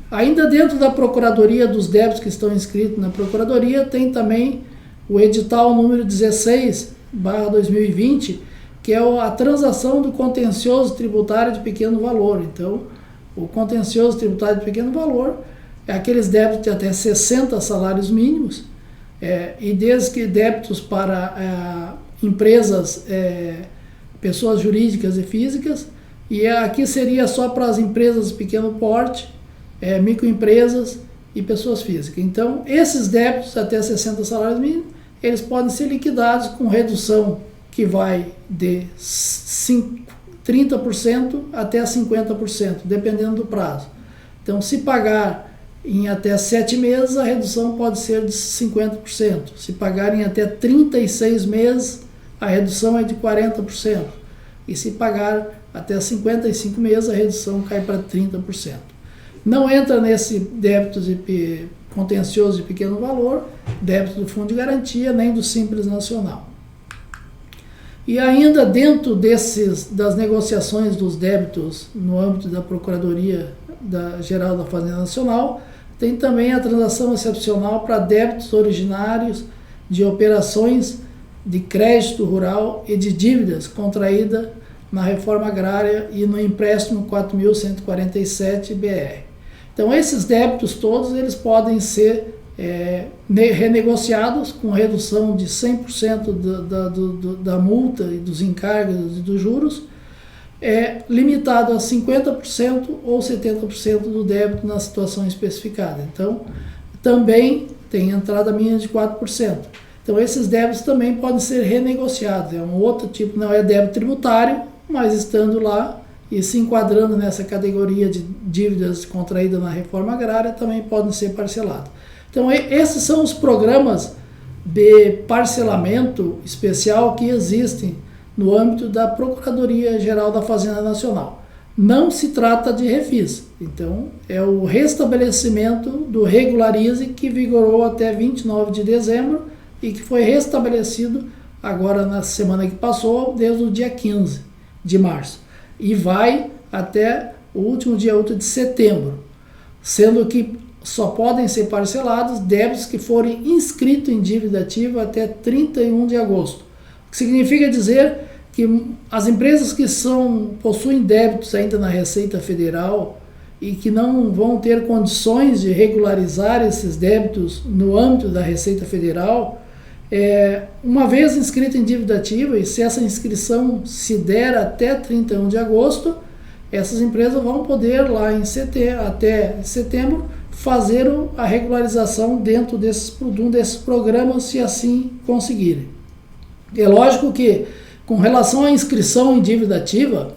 Ainda dentro da Procuradoria, dos débitos que estão inscritos na Procuradoria, tem também o edital número 16/2020, que é a transação do contencioso tributário de pequeno valor. Então, o contencioso tributário de pequeno valor é aqueles débitos de até 60 salários mínimos, e desde que débitos para empresas, pessoas jurídicas e físicas, e aqui seria só para as empresas de pequeno porte, microempresas e pessoas físicas. Então, esses débitos até 60 salários mínimos, eles podem ser liquidados com redução que vai de 30% até 50%, dependendo do prazo. Então, se pagar em até 7 meses, a redução pode ser de 50%. Se pagar em até 36 meses, a redução é de 40%. E se pagar até 55 meses, a redução cai para 30%. Não entra nesse débito de contencioso de pequeno valor, débito do Fundo de Garantia, nem do Simples Nacional. E ainda dentro das negociações dos débitos no âmbito da Procuradoria Geral da Fazenda Nacional, tem também a transação excepcional para débitos originários de operações de crédito rural e de dívidas contraídas na reforma agrária e no empréstimo 4.147-BR. Então, esses débitos todos eles podem ser renegociados com redução de 100% da multa e dos encargos e dos juros, limitado a 50% ou 70% do débito na situação especificada. Então, também tem entrada mínima de 4%. Então, esses débitos também podem ser renegociados. É um outro tipo, não é débito tributário, mas estando lá e se enquadrando nessa categoria de dívidas contraídas na reforma agrária, também podem ser parcelados. Então, esses são os programas de parcelamento especial que existem no âmbito da Procuradoria Geral da Fazenda Nacional. Não se trata de refis. Então, é o restabelecimento do Regularize que vigorou até 29 de dezembro e que foi restabelecido agora na semana que passou, desde o dia 15 de março. E vai até o último dia 8 de setembro, sendo que só podem ser parcelados débitos que forem inscritos em dívida ativa até 31 de agosto. O que significa dizer que as empresas que possuem débitos ainda na Receita Federal e que não vão ter condições de regularizar esses débitos no âmbito da Receita Federal, uma vez inscrito em dívida ativa, e se essa inscrição se der até 31 de agosto, essas empresas vão poder lá até setembro fazer a regularização dentro desses programas, se assim conseguirem. É lógico que, com relação à inscrição em dívida ativa,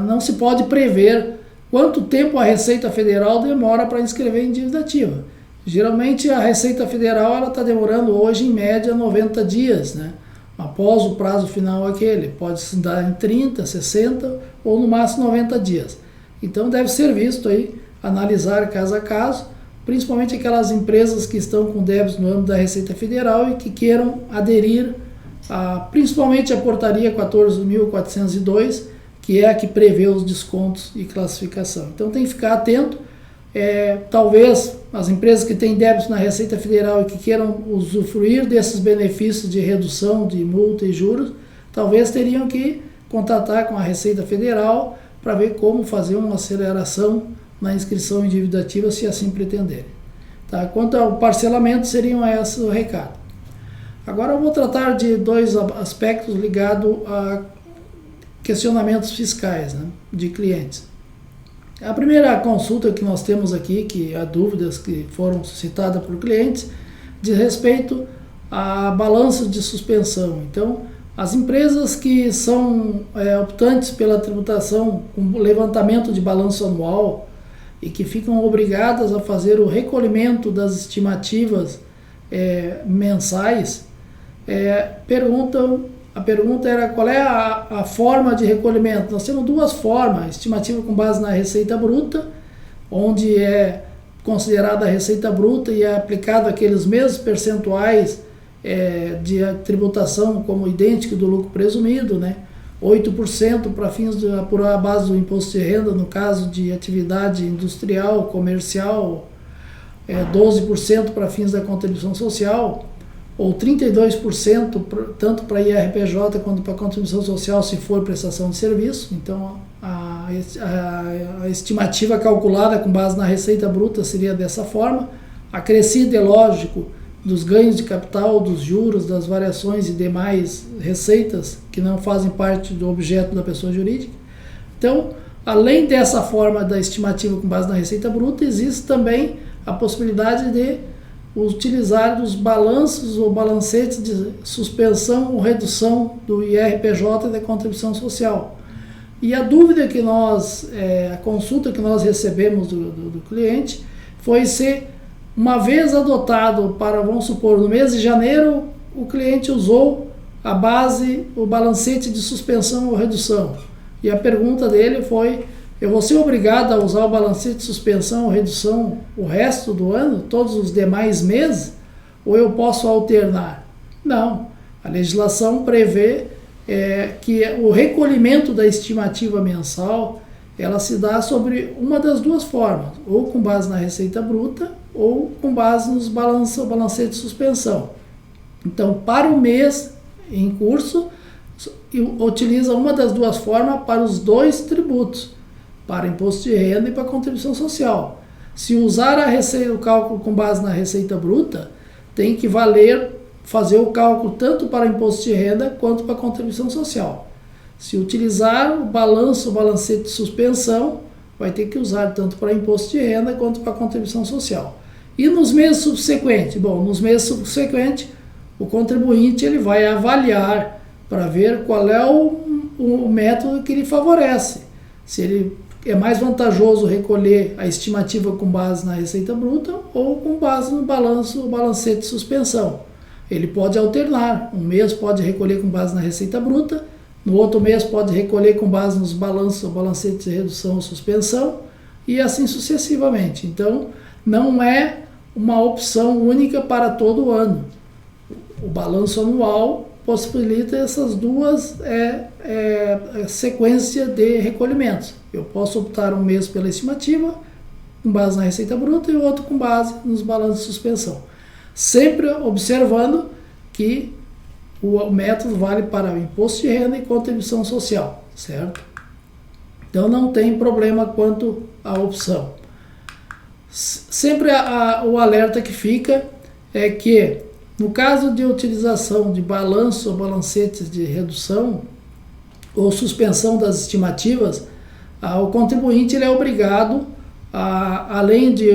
não se pode prever quanto tempo a Receita Federal demora para inscrever em dívida ativa. Geralmente a Receita Federal está demorando hoje em média 90 dias, né? Após o prazo final aquele. Pode se dar em 30, 60 ou no máximo 90 dias. Então deve ser visto aí, analisar caso a caso, principalmente aquelas empresas que estão com débitos no âmbito da Receita Federal e que queiram aderir principalmente a portaria 14.402, que é a que prevê os descontos e classificação. Então tem que ficar atento. Talvez as empresas que têm débitos na Receita Federal e que queiram usufruir desses benefícios de redução de multa e juros, talvez teriam que contatar com a Receita Federal para ver como fazer uma aceleração na inscrição em dívida ativa, se assim pretenderem. Tá? Quanto ao parcelamento, seriam esses o recado. Agora eu vou tratar de dois aspectos ligados a questionamentos fiscais, né, de clientes. A primeira consulta que nós temos aqui, que há dúvidas que foram suscitadas por clientes, diz respeito a balanço de suspensão. Então, as empresas que são optantes pela tributação com levantamento de balanço anual e que ficam obrigadas a fazer o recolhimento das estimativas mensais, a pergunta era qual é a forma de recolhimento. Nós temos duas formas: estimativa com base na receita bruta, onde é considerada a receita bruta e é aplicado aqueles mesmos percentuais de tributação como idêntico do lucro presumido, né? 8% para fins de apurar a base do imposto de renda no caso de atividade industrial, comercial, 12% para fins da contribuição social, ou 32% tanto para IRPJ quanto para contribuição social se for prestação de serviço. Então a estimativa calculada com base na receita bruta seria dessa forma. Acrescido, é lógico, dos ganhos de capital, dos juros, das variações e demais receitas que não fazem parte do objeto da pessoa jurídica. Então, além dessa forma da estimativa com base na receita bruta, existe também a possibilidade de utilizar os balanços ou balancetes de suspensão ou redução do IRPJ e da contribuição social. E a dúvida que a consulta que nós recebemos do cliente foi se, uma vez adotado para, vamos supor, no mês de janeiro, o cliente usou a base, o balancete de suspensão ou redução. E a pergunta dele foi: eu vou ser obrigado a usar o balancete de suspensão ou redução o resto do ano, todos os demais meses, ou eu posso alternar? Não. A legislação prevê que o recolhimento da estimativa mensal, ela se dá sobre uma das duas formas, ou com base na receita bruta, ou com base nos balancetes de suspensão. Então, para o mês em curso, utiliza uma das duas formas para os dois tributos, para imposto de renda e para contribuição social. Se usar o cálculo com base na receita bruta, tem que fazer o cálculo tanto para imposto de renda quanto para contribuição social. Se utilizar o balancete de suspensão, vai ter que usar tanto para imposto de renda quanto para contribuição social. E nos meses subsequentes? Bom, nos meses subsequentes, o contribuinte ele vai avaliar para ver qual é o método que lhe favorece. Se ele é mais vantajoso recolher a estimativa com base na receita bruta ou com base no balancete de suspensão. Ele pode alternar. Um mês pode recolher com base na receita bruta, no outro mês pode recolher com base nos balancetes de redução ou suspensão, e assim sucessivamente. Então, não é uma opção única para todo o ano. O balanço anual possibilita essas duas sequências de recolhimentos. Eu posso optar um mês pela estimativa, com base na receita bruta, e o outro com base nos balanços de suspensão. Sempre observando que o método vale para o imposto de renda e contribuição social, certo? Então não tem problema quanto à opção. Sempre o alerta que fica é que, no caso de utilização de balanço ou balancetes de redução ou suspensão das estimativas, o contribuinte ele é obrigado, além de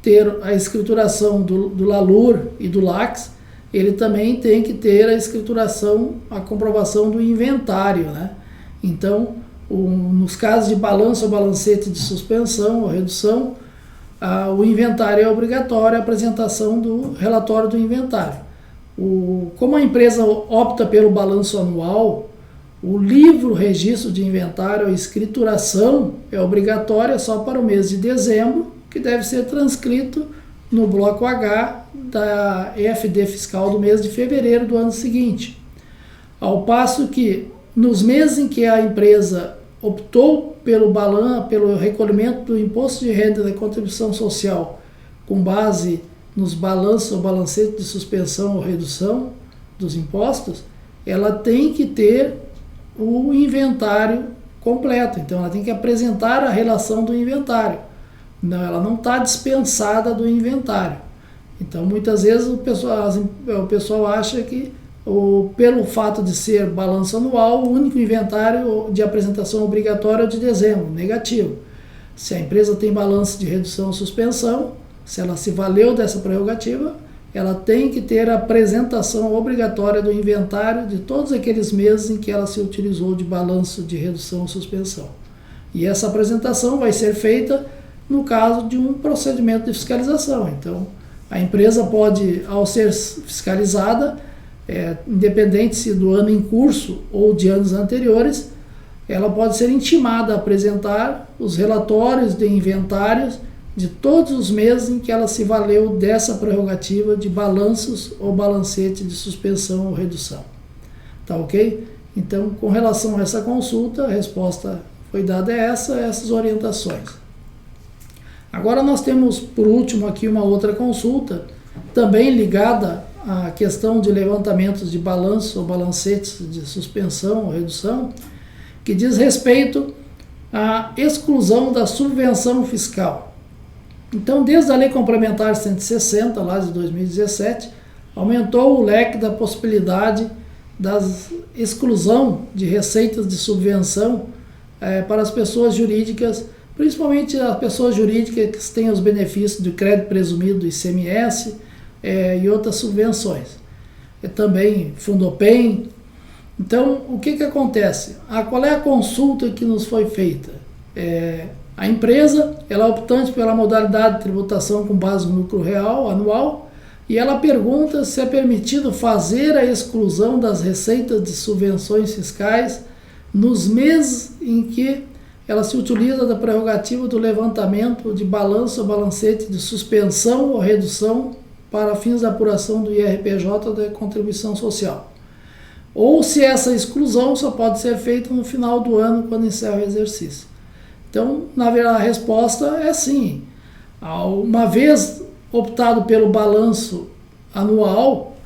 ter a escrituração do LALUR e do LACS, ele também tem que ter a escrituração, a comprovação do inventário, né? Então, nos casos de balanço ou balancete de suspensão ou redução, o inventário é obrigatório, a apresentação do relatório do inventário. Como a empresa opta pelo balanço anual, o livro registro de inventário, a escrituração é obrigatória só para o mês de dezembro, que deve ser transcrito no bloco H da EFD fiscal do mês de fevereiro do ano seguinte. Ao passo que, nos meses em que a empresa optou pelo recolhimento do imposto de renda e da contribuição social com base nos balanços ou balancetes de suspensão ou redução dos impostos, ela tem que ter o inventário completo. Então, ela tem que apresentar a relação do inventário. Não, ela não está dispensada do inventário. Então, muitas vezes o pessoal acha que, pelo fato de ser balanço anual, o único inventário de apresentação obrigatória é o de dezembro. Negativo. Se a empresa tem balanço de redução ou suspensão, se ela se valeu dessa prerrogativa, ela tem que ter a apresentação obrigatória do inventário de todos aqueles meses em que ela se utilizou de balanço de redução ou suspensão. E essa apresentação vai ser feita no caso de um procedimento de fiscalização. Então, a empresa pode, ao ser fiscalizada, independente se do ano em curso ou de anos anteriores, ela pode ser intimada a apresentar os relatórios de inventários de todos os meses em que ela se valeu dessa prerrogativa de balanços ou balancete de suspensão ou redução. Tá ok? Então, com relação a essa consulta, a resposta foi dada essas orientações. Agora nós temos, por último, aqui uma outra consulta, também ligada à questão de levantamentos de balanço ou balancetes de suspensão ou redução, que diz respeito à exclusão da subvenção fiscal. Então, desde a Lei Complementar 160, lá de 2017, aumentou o leque da possibilidade da exclusão de receitas de subvenção para as pessoas jurídicas, principalmente as pessoas jurídicas que têm os benefícios do crédito presumido do ICMS e outras subvenções. Também Fundopem. Então, o que acontece? Qual é a consulta que nos foi feita? A empresa, ela é optante pela modalidade de tributação com base no lucro real anual, e ela pergunta se é permitido fazer a exclusão das receitas de subvenções fiscais nos meses em que ela se utiliza da prerrogativa do levantamento de balanço ou balancete de suspensão ou redução para fins da apuração do IRPJ da contribuição social. Ou se essa exclusão só pode ser feita no final do ano, quando encerra o exercício. Então, na verdade, a resposta é sim. Uma vez optado pelo balanço anual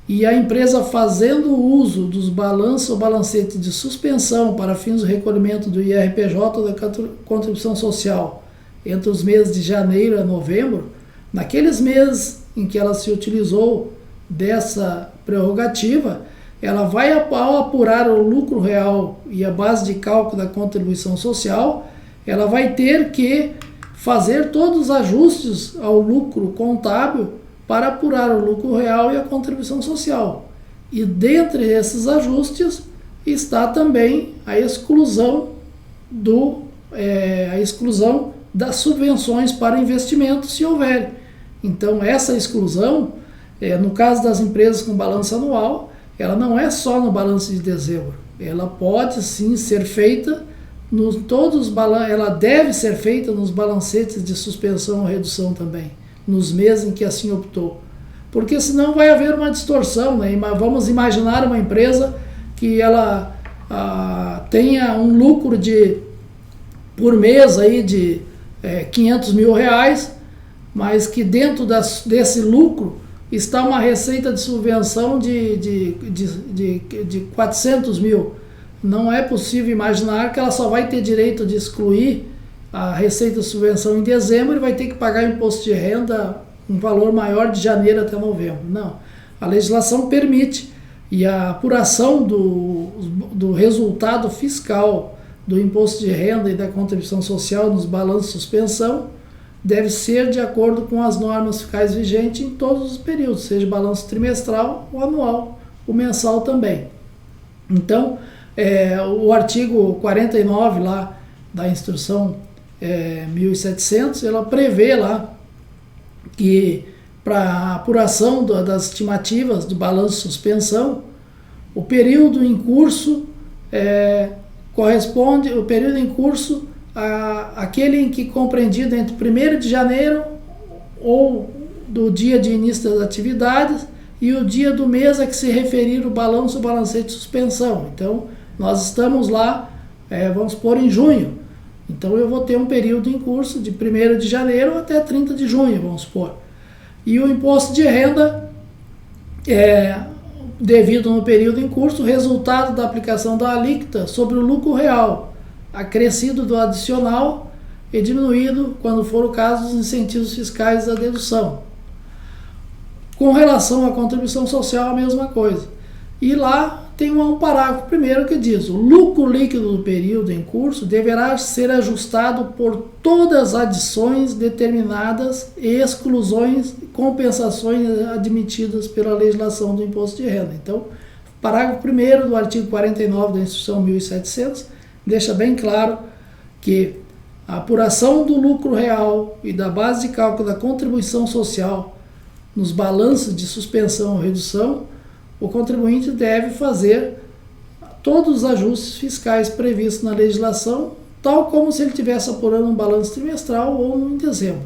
e a empresa fazendo uso dos balanços ou balancete de suspensão para fins do recolhimento do IRPJ da contribuição social entre os meses de janeiro a novembro, naqueles meses em que ela se utilizou dessa prerrogativa, ela vai, ao apurar o lucro real e a base de cálculo da contribuição social, ela vai ter que fazer todos os ajustes ao lucro contábil para apurar o lucro real e a contribuição social. E dentre esses ajustes está também a exclusão das subvenções para investimento, se houver. Então, essa exclusão, no caso das empresas com balanço anual, ela não é só no balanço de dezembro. Ela pode sim ser feita ela deve ser feita nos balancetes de suspensão ou redução também, nos meses em que assim optou. Porque senão vai haver uma distorção, né? Vamos imaginar uma empresa que ela tenha um lucro por mês aí de 500 mil reais, mas que dentro desse lucro está uma receita de subvenção de 400 mil. Não é possível imaginar que ela só vai ter direito de excluir a receita de subvenção em dezembro e vai ter que pagar imposto de renda um valor maior de janeiro até novembro. Não. A legislação permite, e a apuração do resultado fiscal do imposto de renda e da contribuição social nos balanços de suspensão deve ser de acordo com as normas fiscais vigentes em todos os períodos, seja balanço trimestral ou anual, o mensal também. Então, o artigo 49 lá da instrução 1700, ela prevê lá que para a apuração das estimativas do balanço de suspensão, o período em curso corresponde, o período em curso àquele em que compreendido entre 1º de janeiro ou do dia de início das atividades e o dia do mês a que se referir o balanço ou balancete de suspensão. Então, nós estamos lá, vamos pôr em junho. Então, eu vou ter um período em curso de 1º de janeiro até 30 de junho, vamos supor. E o imposto de renda, devido no período em curso, resultado da aplicação da alíquota sobre o lucro real, acrescido do adicional e diminuído, quando for o caso, dos incentivos fiscais da dedução. Com relação à contribuição social, a mesma coisa. E lá tem um parágrafo primeiro que diz: o lucro líquido do período em curso deverá ser ajustado por todas as adições determinadas e exclusões e compensações admitidas pela legislação do imposto de renda. Então, parágrafo primeiro do artigo 49 da instrução 1700 deixa bem claro que a apuração do lucro real e da base de cálculo da contribuição social nos balanços de suspensão ou redução, o contribuinte deve fazer todos os ajustes fiscais previstos na legislação, tal como se ele estivesse apurando um balanço trimestral ou em dezembro,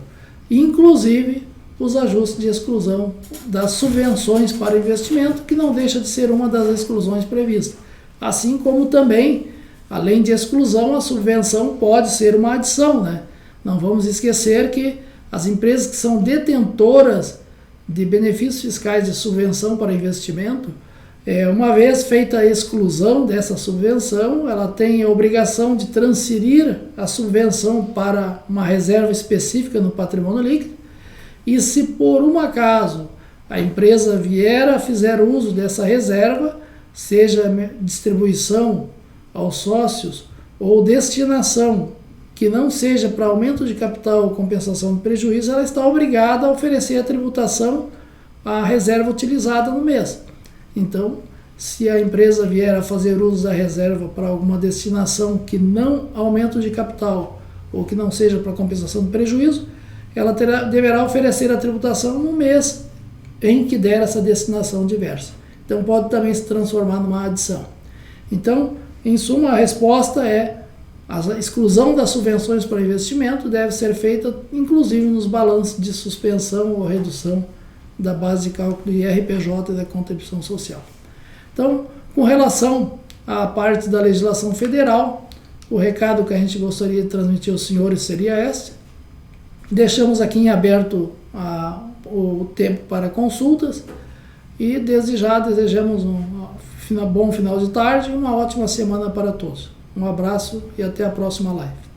inclusive os ajustes de exclusão das subvenções para investimento, que não deixa de ser uma das exclusões previstas. Assim como também, além de exclusão, a subvenção pode ser uma adição, né? Não vamos esquecer que as empresas que são detentoras de benefícios fiscais de subvenção para investimento, uma vez feita a exclusão dessa subvenção, ela tem a obrigação de transferir a subvenção para uma reserva específica no patrimônio líquido, e se por um acaso a empresa fizer uso dessa reserva, seja distribuição aos sócios ou destinação que não seja para aumento de capital ou compensação de prejuízo, ela está obrigada a oferecer a tributação a reserva utilizada no mês. Então, se a empresa vier a fazer uso da reserva para alguma destinação que não aumento de capital ou que não seja para compensação do prejuízo, ela deverá oferecer a tributação no mês em que der essa destinação diversa. Então pode também se transformar numa adição. Então, em suma, a resposta é: a exclusão das subvenções para investimento deve ser feita inclusive nos balanços de suspensão ou redução da base de cálculo do IRPJ e da contribuição social. Então, com relação à parte da legislação federal, o recado que a gente gostaria de transmitir aos senhores seria esse. Deixamos aqui em aberto o tempo para consultas e desde já desejamos um bom final de tarde e uma ótima semana para todos. Um abraço e até a próxima live.